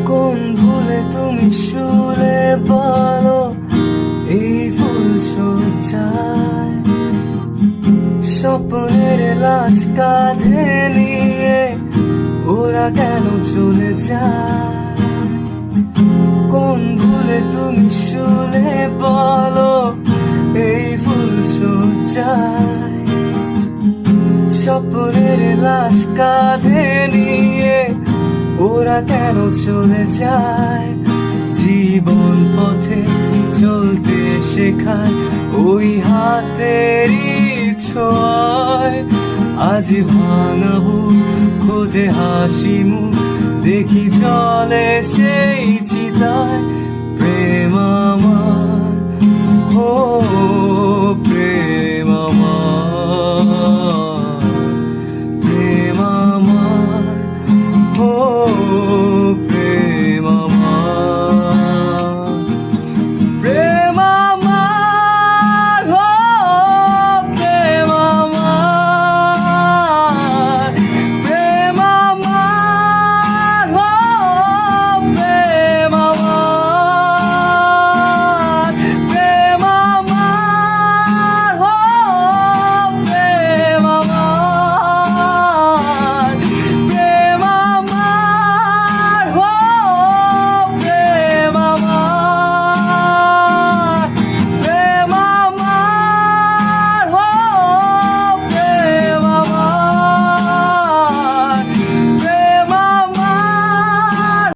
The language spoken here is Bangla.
কোন ভুলে তুমি শুলে বলো এই ফুল সজ্জায়, স্বপ্নের লাশ কাঁধে নিয়ে ওরা কেন চলে যায়? কোন ভুলে তুমি শুলে বলো এই ফুল সজ্জায়, স্বপ্নের লাশ কাঁধে নিয়ে ওরা কেন চলে যায়? জীবন পথে চলতে শেখায় ওই হাতেরই ছোঁয়ায়, আজ ভাঙাবো খোঁজে হাসি মুখ, দেখি চলে সেই চিতায় প্রেম আমার।